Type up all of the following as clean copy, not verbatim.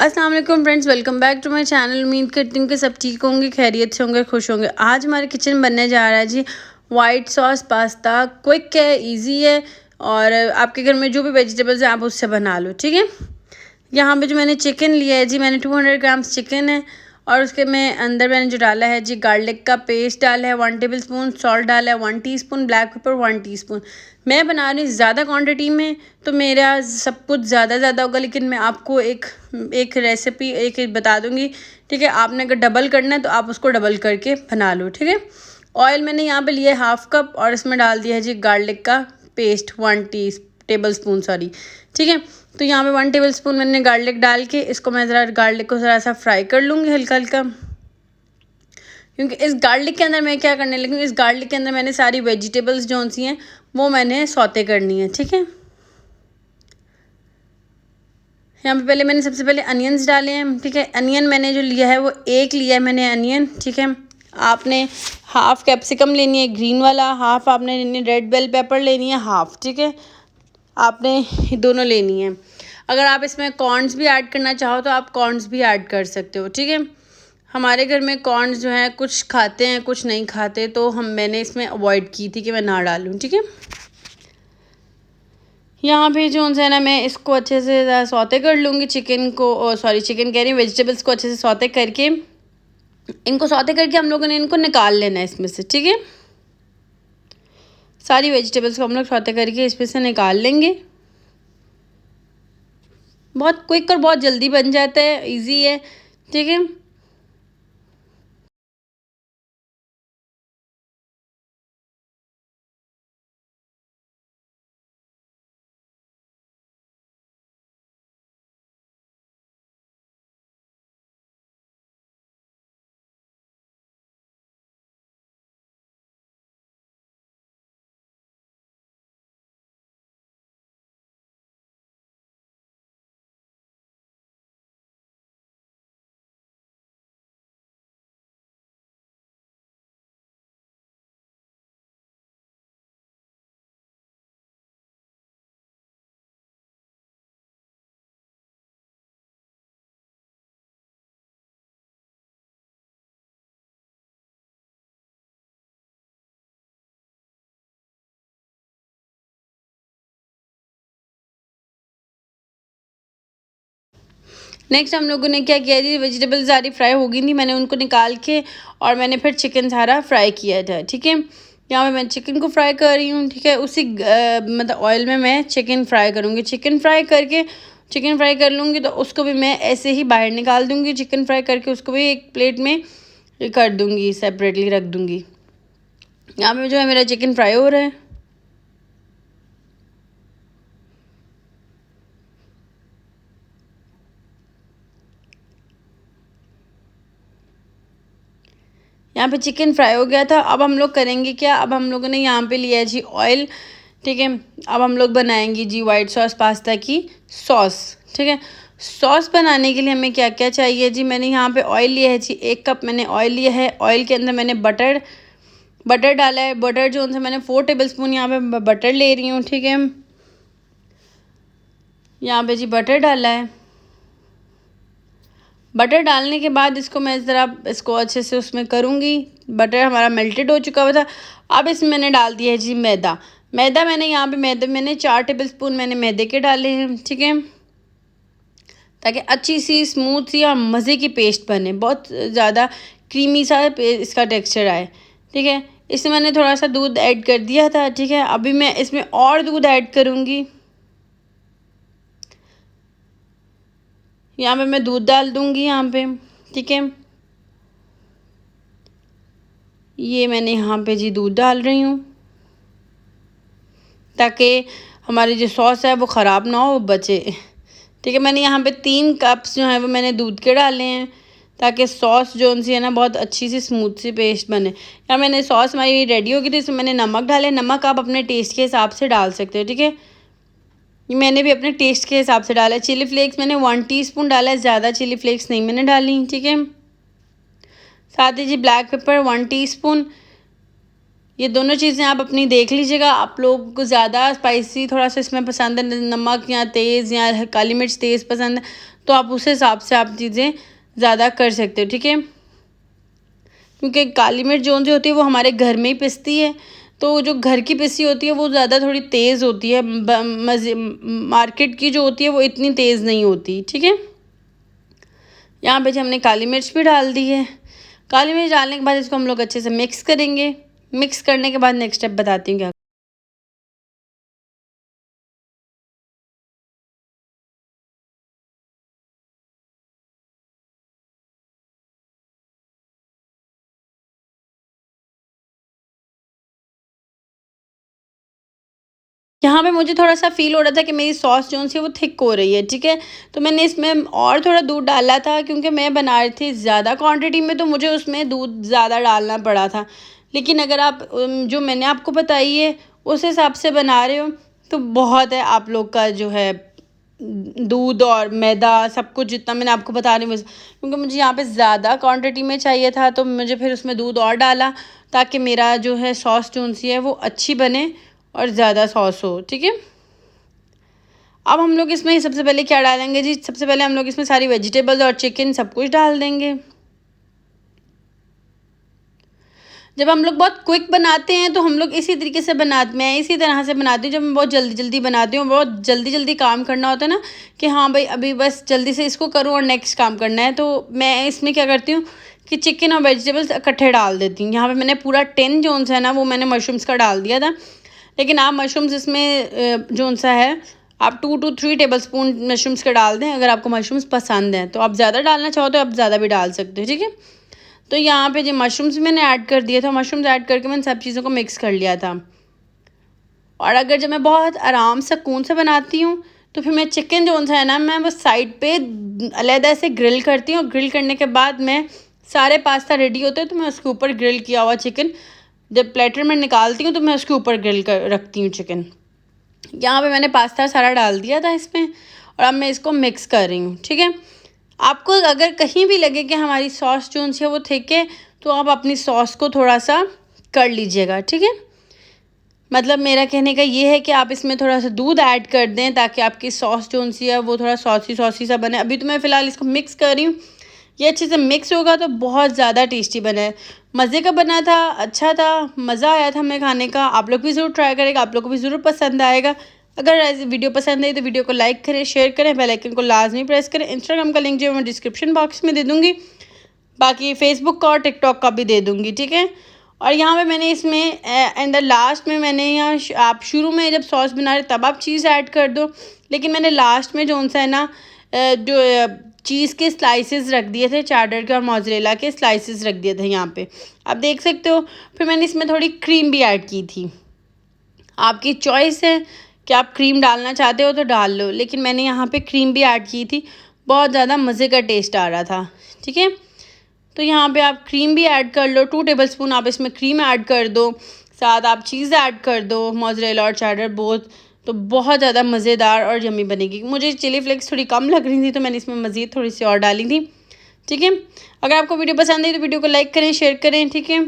अस्सलाम वालेकुम friends, welcome back to my channel. उम्मीद करती हूँ कि सब ठीक होंगे, खैरियत से होंगे, खुश होंगे। आज हमारे किचन बनने जा रहा है जी वाइट सॉस पास्ता। क्विक है, इजी है और आपके घर में जो भी वेजिटेबल्स हैं आप उससे बना लो, ठीक है। यहाँ पे जो मैंने चिकन लिया है जी, मैंने 200 ग्राम्स चिकन है और उसके में अंदर मैंने जो डाला है जी गार्लिक का पेस्ट डाला है 1 टेबल स्पून, सॉल्ट डाला है 1 टीस्पून, ब्लैक पेपर 1 टीस्पून। मैं बना रही हूँ ज़्यादा क्वांटिटी में तो मेरा सब कुछ ज़्यादा होगा, लेकिन मैं आपको एक रेसिपी एक बता दूँगी, ठीक है। आपने अगर डबल करना है तो आप उसको डबल करके बना लो, ठीक है। ऑयल मैंने यहाँ पे लिया है 1/2 कप और इसमें डाल दिया है जी गार्लिक का पेस्ट 1 टेबल स्पून, सॉरी, ठीक है। तो यहाँ पे 1 टेबल स्पून मैंने गार्लिक डाल के इसको मैं ज़रा गार्लिक को ज़रा सा फ्राई कर लूँगी हल्का, क्योंकि इस गार्लिक के अंदर मैं क्या करने लगी हूँ, इस गार्लिक के अंदर मैंने सारी वेजिटेबल्स जो सी हैं वो मैंने सौते करनी है, ठीक है। यहाँ पे पहले मैंने सबसे पहले अनियंस डाले हैं, ठीक है। अनियन मैंने जो लिया है वो एक लिया है मैंने अनियन, ठीक है। आपने 1/2 कैप्सिकम लेनी है ग्रीन वाला, 1/2 आपने लेनी है रेड बेल पेपर लेनी है 1/2, ठीक है। आपने दोनों लेनी है। अगर आप इसमें कॉर्न्स भी ऐड करना चाहो तो आप कॉर्न्स भी ऐड कर सकते हो, ठीक है। हमारे घर में कॉर्न्स जो हैं कुछ खाते हैं कुछ नहीं खाते, तो मैंने इसमें अवॉइड की थी कि मैं ना डालूँ, ठीक है। यहाँ पे जो है ना मैं इसको अच्छे से सौते कर लूँगी चिकन को, सॉरी चिकन कह रही हूँ, वेजिटेबल्स को अच्छे से सौते करके इनको सौते करके हम लोगों ने इनको निकाल लेना है इसमें से, ठीक है। सारी वेजिटेबल्स को हम लोग सौते करके इसमें से निकाल लेंगे। बहुत क्विक और बहुत जल्दी बन जाता है, इजी है, ठीक है। नेक्स्ट हम लोगों ने क्या किया जी, वेजिटेबल्स सारी फ्राई हो गई थी, मैंने उनको निकाल के और मैंने फिर चिकन सारा फ्राई किया था, ठीक है। यहाँ पे मैं चिकन को फ्राई कर रही हूँ, ठीक है। उसी मतलब ऑयल में मैं चिकन फ्राई करूँगी। चिकन फ्राई कर लूँगी तो उसको भी मैं ऐसे ही बाहर निकाल दूँगी। चिकन फ्राई करके उसको भी एक प्लेट में कर दूँगी, सेपरेटली रख दूँगी। यहाँ पे जो है मेरा चिकन फ्राई हो रहा है। यहाँ पे चिकन फ्राई हो गया था। अब हम लोग करेंगे क्या, अब हम लोगों ने यहाँ पे लिया है जी ऑयल, ठीक है। अब हम लोग बनाएंगे जी वाइट सॉस पास्ता की सॉस, ठीक है। सॉस बनाने के लिए हमें क्या क्या चाहिए जी, मैंने यहाँ पे ऑयल लिया है जी 1 कप मैंने ऑयल लिया है। ऑयल के अंदर मैंने बटर डाला है। बटर जो उनसे मैंने 4 टेबल स्पून यहाँ पे बटर ले रही हूँ, ठीक है। यहाँ पे जी बटर डाला है। बटर डालने के बाद इसको मैं ज़रा इसको अच्छे से उसमें करूँगी। बटर हमारा मेल्टेड हो चुका हुआ था। अब इसमें मैंने डाल दिया है जी मैदा मैंने यहाँ पे 4 टेबल स्पून मैंने मैदे के डाले हैं, ठीक है, ताकि अच्छी सी स्मूथ सी और मज़े की पेस्ट बने, बहुत ज़्यादा क्रीमी सा इसका टेक्सचर आए, ठीक है। इसमें मैंने थोड़ा सा दूध ऐड कर दिया था, ठीक है। अभी मैं इसमें और दूध ऐड करूँगी। यहाँ पे मैं दूध डाल दूँगी यहाँ पे, ठीक है। ये मैंने यहाँ पे जी दूध डाल रही हूँ ताकि हमारी जो सॉस है वो ख़राब ना हो, बचे, ठीक है। मैंने यहाँ पे 3 कप्स जो हैं वो मैंने दूध के डाले हैं ताकि सॉस जो सी है ना बहुत अच्छी सी स्मूथ सी पेस्ट बने। यहाँ मैंने सॉस हमारी रेडी हो गई थी, इसमें मैंने नमक डाले। नमक आप अपने टेस्ट के हिसाब से डाल सकते हो, ठीक है। मैंने भी अपने टेस्ट के हिसाब से डाला है। चिली फ्लेक्स मैंने 1 टीस्पून डाला है, ज़्यादा चिली फ्लेक्स नहीं मैंने डाली, ठीक है। साथ ही जी ब्लैक पेपर 1 टीस्पून। ये दोनों चीज़ें आप अपनी देख लीजिएगा, आप लोग को ज़्यादा स्पाइसी थोड़ा सा इसमें पसंद है, नमक या तेज़ या काली मिर्च तेज़ पसंद है तो आप उस हिसाब से आप चीज़ें ज़्यादा कर सकते हो, ठीक है। क्योंकि काली मिर्च जो होती है वो हमारे घर में ही पिसती है, तो जो घर की पिसी होती है वो ज़्यादा थोड़ी तेज़ होती है, मार्केट की जो होती है वो इतनी तेज़ नहीं होती, ठीक है। यहाँ पे हमने काली मिर्च भी डाल दी है। काली मिर्च डालने के बाद इसको हम लोग अच्छे से मिक्स करेंगे। मिक्स करने के बाद नेक्स्ट स्टेप बताती हूँ क्या। यहाँ पे मुझे थोड़ा-सा फ़ील हो रहा था कि मेरी सॉस जो-सी है वो थिक हो रही है, ठीक है? तो मैंने इसमें और थोड़ा दूध डाला था, क्योंकि मैं बना रही थी ज़्यादा क्वांटिटी में, तो मुझे उसमें दूध ज़्यादा डालना पड़ा था। लेकिन अगर आप जो मैंने आपको बताई है उस हिसाब से बना रहे हो तो बहुत है आप लोग का जो है दूध और मैदा सब कुछ जितना मैंने आपको बता रही हूँ, क्योंकि मुझे यहाँ पे ज़्यादा क्वांटिटी में चाहिए था तो मुझे फिर उसमें दूध और डाला, ताकि मेरा जो है सॉस जो-सी है वो अच्छी बने और ज़्यादा सॉस हो, ठीक है। अब हम लोग इसमें सबसे पहले क्या डालेंगे जी, सबसे पहले हम लोग इसमें सारी वेजिटेबल्स और चिकन सब कुछ डाल देंगे। जब हम लोग बहुत क्विक बनाते हैं तो हम लोग इसी तरीके से मैं इसी तरह से बनाती हूँ। जब मैं बहुत जल्दी जल्दी बनाती हूँ, बहुत जल्दी जल्दी काम करना होता है ना, कि हाँ भाई अभी बस जल्दी से इसको करूँ और नेक्स्ट काम करना है, तो मैं इसमें क्या करती हूँ कि चिकन और वेजिटेबल्स इकट्ठे डाल देती हूँ। यहाँ पे मैंने पूरा 10 जोन सा है ना वो मैंने मशरूम्स का डाल दिया था। लेकिन आप मशरूम्स इसमें जोन सा है आप 2 to 3 टेबलस्पून मशरूम्स का डाल दें। अगर आपको मशरूम्स पसंद हैं तो आप ज़्यादा डालना चाहो तो आप ज़्यादा भी डाल सकते हो, ठीक है। तो यहाँ पे जो मशरूम्स मैंने ऐड कर दिया था, मशरूम्स ऐड करके मैंने सब चीज़ों को मिक्स कर लिया था। और अगर जब मैं बहुत आराम सुकून से बनाती हूँ तो फिर मैं चिकन जो सा है ना मैं बस साइड पे अलहदा से ग्रिल करती हूँ। ग्रिल करने के बाद मैं सारे पास्ता रेडी होते हैं तो मैं उसके ऊपर ग्रिल किया हुआ चिकन जब प्लेटर में निकालती हूँ तो मैं उसके ऊपर ग्रिल कर रखती हूँ चिकन। यहाँ पे मैंने पास्ता सारा डाल दिया था इसमें और अब मैं इसको मिक्स कर रही हूँ, ठीक है। आपको अगर कहीं भी लगे कि हमारी सॉस जो है वो थिक है तो आप अपनी सॉस को थोड़ा सा कर लीजिएगा, ठीक है। मतलब मेरा कहने का ये है कि आप इसमें थोड़ा सा दूध ऐड कर दें ताकि आपकी सॉस जो सी है वो थोड़ा सॉसी सॉसी सा बने। अभी तो मैं फ़िलहाल इसको मिक्स कर रही हूँ, ये अच्छे से मिक्स होगा तो बहुत ज़्यादा टेस्टी बना है। मज़े का बना था, अच्छा था, मज़ा आया था हमें खाने का। आप लोग भी ज़रूर ट्राई करेगा, आप लोग को भी ज़रूर पसंद आएगा। अगर ऐसी वीडियो पसंद आई तो वीडियो को लाइक करें, शेयर करें, बेल आइकन को लाजमी प्रेस करें। इंस्टाग्राम का लिंक जो मैं डिस्क्रिप्शन बॉक्स में दे दूँगी, बाकी फ़ेसबुक का और टिकटॉक का भी दे दूँगी, ठीक है। और यहाँ पे मैंने इसमें एंड द लास्ट में मैंने यहाँ आप शुरू में जब सॉस बना रहे तब आप चीज़ ऐड कर दो, लेकिन मैंने लास्ट में जो सा है ना जो चीज़ के स्लाइसेस रख दिए थे, चार्डर के और मोज़रेला के स्लाइसेस रख दिए थे यहाँ पे, आप देख सकते हो। फिर मैंने इसमें थोड़ी क्रीम भी ऐड की थी। आपकी चॉइस है कि आप क्रीम डालना चाहते हो तो डाल लो, लेकिन मैंने यहाँ पे क्रीम भी ऐड की थी। बहुत ज़्यादा मज़े का टेस्ट आ रहा था, ठीक है। तो यहाँ पे आप क्रीम भी ऐड कर लो, 2 टेबलस्पून आप इसमें क्रीम ऐड कर दो, साथ आप चीज़ ऐड कर दो, मोज़रेला और चेडर बोथ, तो बहुत ज़्यादा मज़ेदार और यम्मी बनेगी। मुझे चिली फ्लेक्स थोड़ी कम लग रही थी तो मैंने इसमें मज़ीद थोड़ी सी और डाली थी, ठीक है। अगर आपको वीडियो पसंद आई तो वीडियो को लाइक करें, शेयर करें, ठीक है।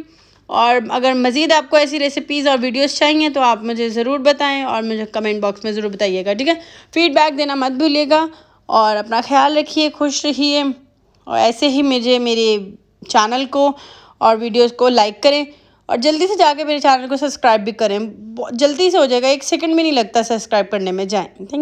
और अगर मज़ीद आपको ऐसी रेसिपीज़ और वीडियोस चाहिए तो आप मुझे ज़रूर बताएं और मुझे कमेंट बॉक्स में ज़रूर बताइएगा, ठीक है। फीडबैक देना मत भूलिएगा और अपना ख्याल रखिए, खुश रहिए और ऐसे ही मेरे चैनल को और वीडियोस को लाइक करें और जल्दी से जाके मेरे चैनल को सब्सक्राइब भी करें। जल्दी से हो जाएगा, 1 सेकंड भी नहीं लगता सब्सक्राइब करने में। जाएँ, थैंक